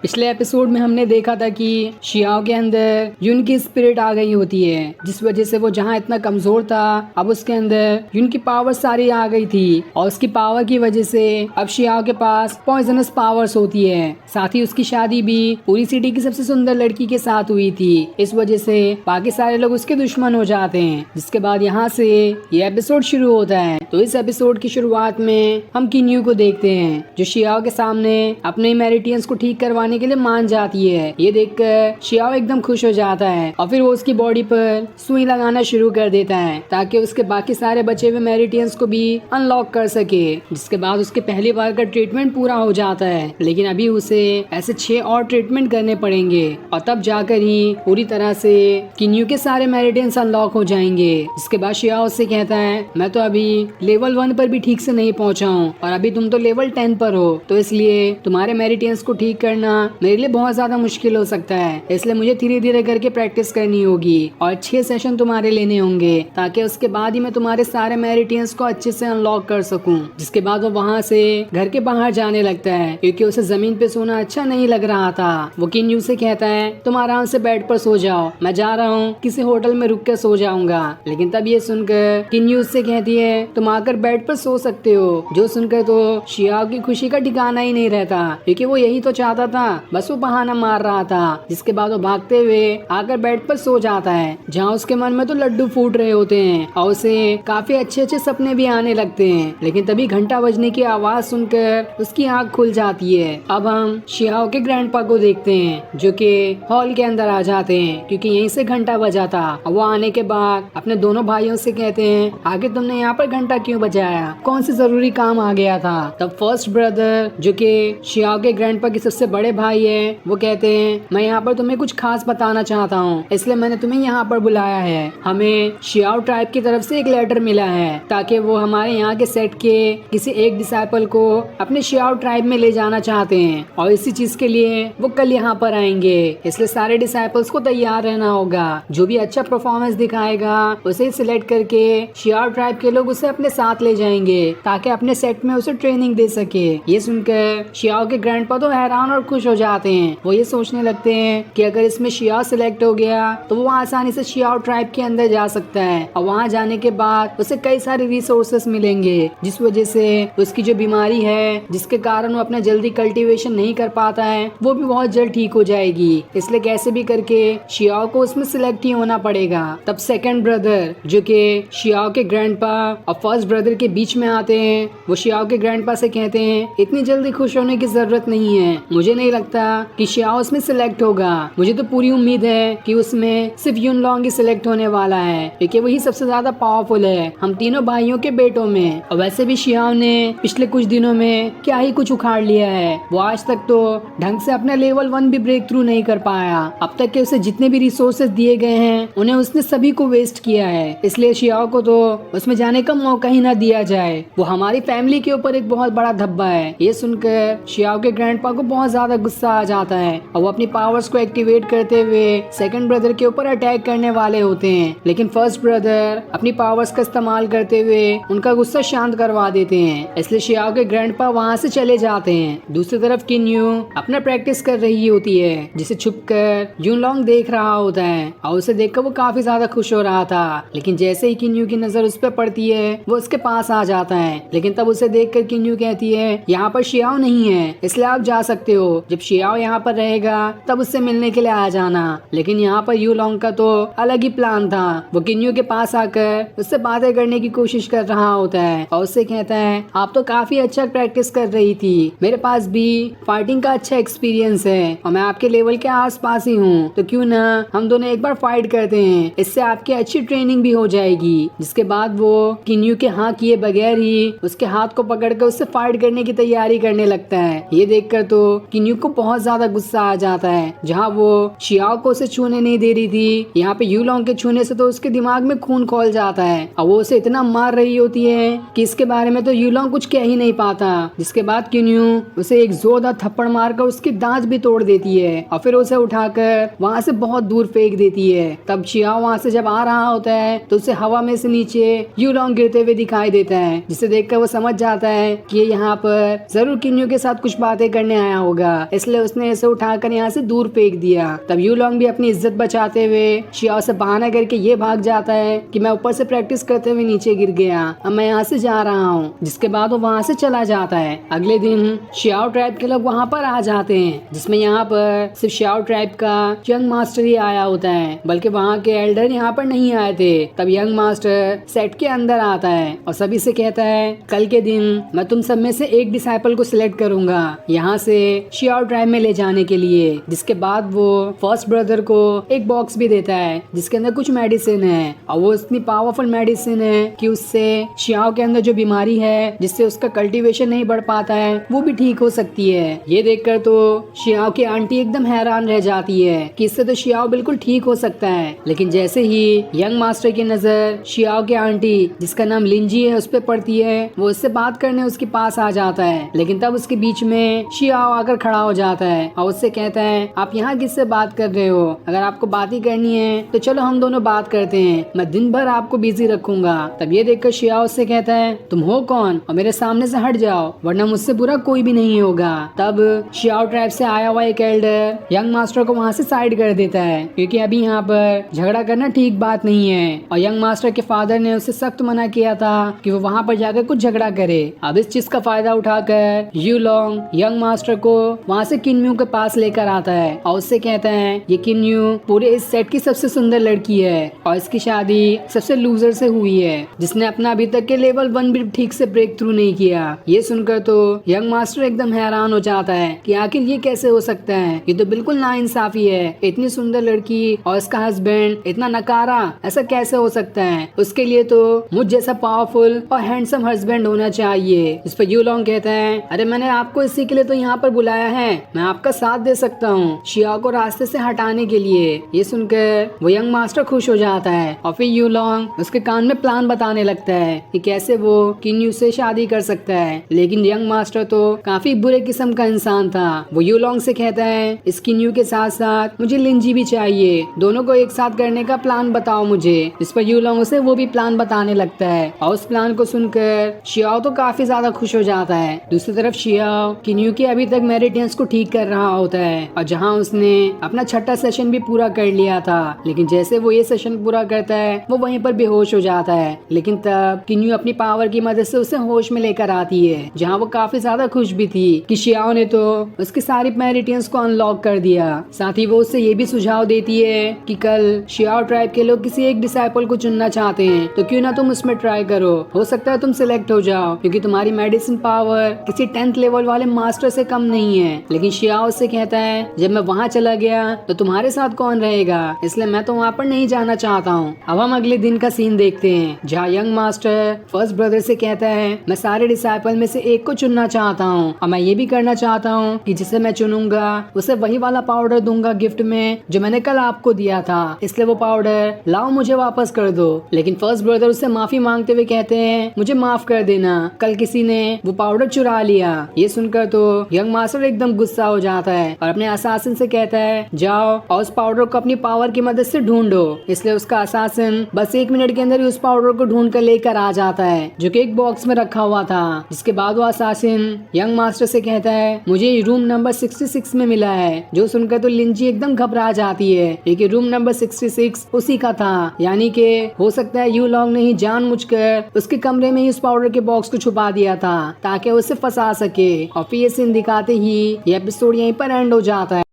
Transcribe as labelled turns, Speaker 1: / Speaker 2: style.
Speaker 1: पिछले एपिसोड में हमने देखा था कि शियाओ के अंदर यून की स्पिरिट आ गई होती है, जिस वजह से वो जहाँ इतना कमजोर था अब उसके अंदर यून की पावर सारी आ गई थी और उसकी पावर की वजह से अब शियाओ के पास पॉइजनस पावर्स होती है। साथ ही उसकी शादी भी पूरी सिटी की सबसे सुंदर लड़की के साथ हुई थी। इस वजह से बाकी सारे लोग उसके दुश्मन हो जाते हैं। जिसके बाद यहाँ से ये एपिसोड शुरू होता है। तो इस एपिसोड की शुरुआत में हम किन्यू को देखते हैं जो शियाओ के सामने अपने मेरिटियंस को ठीक करवाने के लिए मान जाती है। ये देखकर शियाओ एकदम खुश हो जाता है और फिर वो उसकी बॉडी पर सुई लगाना शुरू कर देता है ताकि उसके बाकी सारे बचे हुए मेरिटियंस को भी अनलॉक कर सके। जिसके बाद उसके पहली बार का ट्रीटमेंट पूरा हो जाता है, लेकिन अभी उसे ऐसे 6 और ट्रीटमेंट करने पड़ेंगे और तब जाकर ही पूरी तरह से किन्यू के सारे मेरिटियंस अनलॉक हो जाएंगे। इसके बाद शियाओ उससे कहता है मैं तो अभी लेवल 1 पर भी ठीक से नहीं पहुंचा हूँ और अभी तुम तो लेवल 10 पर हो, तो इसलिए तुम्हारे मेरिटियंस को ठीक करना मेरे लिए बहुत ज्यादा मुश्किल हो सकता है। इसलिए मुझे धीरे धीरे करके प्रैक्टिस करनी होगी और 6 सेशन तुम्हारे लेने होंगे ताकि उसके बाद ही मैं तुम्हारे सारे मेरिटियंस को अच्छे से अनलॉक कर सकूं। जिसके बाद वो वहाँ से घर के बाहर जाने लगता है क्योंकि उसे जमीन पे सोना अच्छा नहीं लग रहा था। वो किन्यू से कहता है तुम आराम से बेड पर सो जाओ, मैं जा रहा हूँ किसी होटल में रुक कर सो जाऊंगा। लेकिन तब ये सुनकर किन्यू उससे कहती है तुम आकर बेड पर सो सकते हो। जो सुनकर तो शियाओ की खुशी का ठिकाना ही नहीं रहता क्योंकि वो यही तो चाहता था, बस वो बहाना मार रहा था। जिसके बाद वो भागते हुए आकर बेड पर सो जाता है जहाँ उसके मन में तो लड्डू फूट रहे होते हैं और उसे काफी अच्छे अच्छे सपने भी आने लगते हैं। लेकिन तभी घंटा बजने की आवाज सुनकर उसकी आंख खुल जाती है। अब हम शियाओ के ग्रैंडपा को देखते हैं जो कि हॉल के अंदर आ जाते हैं क्योंकि यहीं से घंटा बजा था। वो आने के बाद अपने दोनों भाइयों से कहते हैं आगे तुमने यहाँ पर घंटा क्यों बजाया, कौन सी जरूरी काम आ गया था। तब फर्स्ट ब्रदर जो कि शियाओ के ग्रैंडपा के सबसे बड़े भाई है वो कहते हैं मैं यहाँ पर तुम्हें कुछ खास बताना चाहता हूँ, इसलिए मैंने तुम्हें यहाँ पर बुलाया है। हमें शियाओ ट्राइब की तरफ से एक लेटर मिला है ताकि वो हमारे यहाँ के सेट के किसी एक डिसाइपल को अपने शियाओ ट्राइब में ले जाना चाहते हैं और इसी चीज के लिए वो कल यहाँ पर आएंगे। इसलिए सारे डिसाइपल्स को तैयार रहना होगा। जो भी अच्छा परफॉर्मेंस दिखाएगा उसे सिलेक्ट करके शियाओ ट्राइब के लोग उसे अपने साथ ले जाएंगे ताकि अपने सेट में उसे ट्रेनिंग दे सके। ये सुनकर शियाओ के ग्रैंडपा तो हैरान और खुश हो जाते हैं। वो ये सोचने लगते हैं कि अगर इसमें शियाओ सिलेक्ट हो गया तो वो आसानी से शियाओ ट्राइब के अंदर जा सकता है और वहाँ जाने के बाद उसे कई सारे रिसोर्सेस मिलेंगे, जिस वजह से उसकी जो बीमारी है जिसके कारण वो अपना जल्दी कल्टीवेशन नहीं कर पाता है वो भी बहुत जल्द ठीक हो जाएगी। इसलिए कैसे भी करके शियाओ को उसमें सिलेक्ट ही होना पड़ेगा। तब सेकंड ब्रदर जो कि शियाओ के ग्रैंडपा और फर्स्ट ब्रदर के बीच में आते हैं। वो शियाओ के ग्रैंडपा से कहते हैं इतनी जल्दी खुश होने की जरूरत नहीं है, मुझे नहीं लगता कि शियाओ उसमें सिलेक्ट होगा। मुझे तो पूरी उम्मीद है कि उसमें सिर्फ यून लॉन्ग ही सिलेक्ट होने वाला है क्योंकि वही सबसे ज्यादा पावरफुल है हम तीनों भाइयों के बेटों में। और वैसे भी शियाओ ने पिछले कुछ दिनों में क्या ही कुछ उखाड़ लिया है। वो आज तक तो ढंग से अपना लेवल 1 भी ब्रेक थ्रू नहीं कर पाया। अब तक के उसे जितने भी रिसोर्सेज दिए गए हैं उन्हें उसने सभी को वेस्ट किया है। इसलिए शियाओ को तो उसमें जाने का मौका ही ना दिया जाए। वो हमारी फैमिली के ऊपर एक बहुत बड़ा धब्बा है। ये सुनकर शियाओ के ग्रैंडपा को बहुत ज्यादा गुस्सा आ जाता है और वो अपनी पावर्स को एक्टिवेट करते हुए सेकंड ब्रदर के ऊपर अटैक करने वाले होते हैं। लेकिन फर्स्ट ब्रदर अपनी पावर्स का इस्तेमाल करते हुए उनका गुस्सा शांत करवा देते हैं। इसलिए शियाओ के ग्रैंडपा वहाँ से चले जाते हैं। दूसरी तरफ किन्यू अपना प्रैक्टिस कर रही होती है जिसे छुपकर यून लॉन्ग देख रहा होता है और उसे देखकर वो काफी ज्यादा खुश हो रहा था। लेकिन जैसे ही किन्यू की नजर उस पर पड़ती है वो उसके पास आ जाता है। लेकिन तब उसे देखकर किन्यू कहती है यहाँ पर शियाओ नहीं है इसलिए आप जा सकते हो, जब शियाओ यहाँ पर रहेगा तब उससे मिलने के लिए आ जाना। लेकिन यहाँ पर यू लॉन्ग का तो अलग ही प्लान था। वो किन्यू के पास आकर उससे बातें करने की कोशिश कर रहा होता है और उससे कहता है आप तो काफी अच्छा प्रैक्टिस कर रही थी, मेरे पास भी फाइटिंग का अच्छा एक्सपीरियंस है और मैं आपके लेवल के आसपास ही हूँ, तो क्यों ना हम दोनों एक बार फाइट करते हैं, इससे आपकी अच्छी ट्रेनिंग भी हो जाएगी। जिसके बाद वो किन्यू के हाँ किए बगैर ही उसके हाथ को पकड़कर उससे फाइट करने की तैयारी करने लगता है। ये देखकर तो किन्यू को बहुत ज्यादा गुस्सा आ जाता है। जहाँ वो शियाओ को उसे छूने नहीं दे रही थी, यहाँ पे यू लॉन्ग के छूने से तो उसके दिमाग में खून खोल जाता है और वो उसे इतना मार रही होती है कि इसके बारे में तो यू लॉन्ग कुछ कह ही नहीं पाता। जिसके बाद किन्यू उसे एक जोरदार थप्पड़ मारकर उसकी दांत भी तोड़ देती है और फिर उसे उठाकर वहाँ से बहुत दूर फेंक देती है। तब शियाओ वहाँ से जब आ रहा होता है तो उसे हवा में से नीचे यू लॉन्ग गिरते हुए दिखाई देता है, जिसे देखकर वो समझ जाता है कि ये यहाँ पर जरूर किन्यू के साथ कुछ बातें करने आया होगा। इसलिए उसने इसे उठाकर यहाँ से दूर फेंक दिया। तब यू लॉन्ग भी अपनी इज्जत बचाते हुए शियाओ से बहाना करके ये भाग जाता है कि मैं ऊपर से प्रैक्टिस करते हुए नीचे गिर गया, अब मैं यहाँ से जा रहा हूँ। जिसके बाद वो वहाँ से चला जाता है। अगले दिन शियाओ ट्राइब के लोग वहाँ पर आ जाते हैं, जिसमें यहाँ पर सिर्फ शियाओ ट्राइब का यंग मास्टर ही आया होता है, बल्कि वहाँ के एल्डर यहाँ पर नहीं आए थे। तब यंग मास्टर सेट के अंदर आता है और सभी से कहता है कल के दिन मैं तुम सब में से एक डिसाइपल को सिलेक्ट करूंगा यहाँ से शियाओ ट्राइब में ले जाने के लिए। जिसके बाद वो फर्स्ट ब्रदर को एक बॉक्स भी देता है जिसके अंदर कुछ मेडिसिन है, और वो इतनी पावरफुल मेडिसिन है कि उससे शियाओ के अंदर जो बीमारी है जिससे उसका कल्टीवेशन नहीं बढ़ पाता है वो भी ठीक हो सकती है। ये देखकर तो शियाओ की आंटी एकदम हैरान रह जाती है कि इससे तो शियाओ बिल्कुल ठीक हो सकता है। लेकिन जैसे ही यंग मास्टर की नजर शियाओ की आंटी जिसका नाम लिंजी है उस पर पड़ती है, वो उससे बात करने उसके पास आ जाता है। लेकिन तब उसके बीच में शियाओ आकर खड़ा हो जाता है और उससे कहता है आप यहाँ किससे बात कर रहे हो? अगर आपको बात ही करनी है तो चलो हम दोनों बात करते हैं, मैं दिन भर आपको बिजी रखूंगा। तब ये देखकर शियाओ उससे कहता है तुम हो कौन और मेरे सामने से हट जाओ वरना मुझसे बुरा कोई भी नहीं होगा। तब शियाओ ट्राइब से आया हुआ एक एल्डर यंग मास्टर को वहाँ से साइड कर देता है, क्योंकि अभी यहाँ पर झगड़ा करना ठीक बात नहीं है और यंग मास्टर के फादर ने उसे सख्त मना किया था कि वो वहाँ पर जाकर कुछ झगड़ा करे। अब इस चीज का फायदा उठाकर यू लॉन्ग यंग मास्टर को वहाँ से किन्यू के पास लेकर आता है और उससे कहता है ये किन्यू पूरे इस सेट की सबसे सुंदर लड़की है और इसकी शादी सबसे लूजर से हुई है जिसने अपना अभी तक के लेवल 1 भी ठीक से ब्रेक थ्रू नहीं किया। ये सुनकर तो यंग मास्टर एकदम हैरान हो जाता है कि आखिर ये कैसे हो सकता है, ये तो बिल्कुल नाइंसाफी है। इतनी सुंदर लड़की और इसका हस्बैंड इतना नकारा, ऐसा कैसे हो सकता है? उसके लिए तो मुझ जैसा पावरफुल और हैंडसम हस्बैंड होना चाहिए। इस पर यू लॉन्ग कहता है अरे मैंने आपको इसी के लिए तो यहाँ पर बुलाया है, मैं आपका साथ दे सकता हूँ शियाओ को रास्ते से हटाने के लिए। ये सुनकर वो यंग मास्टर खुश हो जाता है और फिर यू लॉन्ग उसके कान में प्लान बताने लगता है कि कैसे वो किन्यू से शादी कर सकता है। लेकिन यंग मास्टर तो काफी बुरे किस्म का इंसान था। वो यू लॉन्ग से कहता है इस किन्यू के साथ साथ मुझे लिंजी भी चाहिए, दोनों को एक साथ करने का प्लान बताओ मुझे। इस पर यू लॉन्ग उसे वो भी प्लान बताने लगता है और उस प्लान को सुनकर शियाओ तो काफी ज्यादा खुश हो जाता है। दूसरी तरफ शियाओ किन्यू के अभी तक मेरिटेंस को ठीक कर रहा होता है और जहाँ उसने अपना छठा सेशन भी पूरा कर लिया था, लेकिन जैसे वो ये सेशन पूरा करता है वो वहीं पर बेहोश हो जाता है। लेकिन तब किन्यू अपनी पावर की मदद से उसे होश में लेकर आती है, जहाँ वो काफी ज्यादा खुश भी थी कि शियाओ ने तो उसकी सारी मेरिटेंस को अनलॉक कर दिया। साथ ही वो उससे ये भी सुझाव देती है कि कल शियाओ ट्राइब के लोग किसी एक डिसाइपल को चुनना चाहते हैं तो क्यों ना तुम उसमें ट्राई करो, हो सकता है तुम सिलेक्ट हो जाओ, क्योंकि तुम्हारी मेडिसिन पावर किसी 10th लेवल वाले मास्टर से कम नहीं है। लेकिन शियाओ से कहता है जब मैं वहाँ चला गया तो तुम्हारे साथ कौन रहेगा, इसलिए मैं तो वहाँ पर नहीं जाना चाहता हूँ। अब हम अगले दिन का सीन देखते हैं जहाँ यंग मास्टर फर्स्ट ब्रदर से कहता है मैं सारे डिसाइपल में से एक को चुनना चाहता हूँ और मैं ये भी करना चाहता हूँ कि जिसे मैं चुनूंगा उसे वही वाला पाउडर दूंगा गिफ्ट में जो मैंने कल आपको दिया था, इसलिए वो पाउडर लाओ मुझे वापस कर दो। लेकिन फर्स्ट ब्रदर उससे माफी मांगते हुए कहते हैं मुझे माफ कर देना, कल किसी ने वो पाउडर चुरा लिया। ये सुनकर तो यंग मास्टर एकदम गुस्सा हो जाता है और अपने असासिन से कहता है जाओ और उस पाउडर को अपनी पावर की मदद से ढूंढो। इसलिए उसका असासिन बस 1 मिनट के अंदर ही उस पाउडर को ढूंढ कर लेकर आ जाता है जो कि एक बॉक्स में रखा हुआ था। जिसके बाद वो असासिन यंग मास्टर से कहता है मुझे रूम नंबर 66 में मिला है। जो सुनकर तो लिंजी एकदम घबरा जाती है क्योंकि रूम नंबर 66 उसी का था, यानी कि हो सकता है यू लॉन्ग ने ही जानबूझकर उसके कमरे में ही उस पाउडर के बॉक्स को छुपा दिया था ताकि उसे फंसा सके। और फिर ये सीन दिखाते ही ये एपिसोड यहीं पर एंड हो जाता है।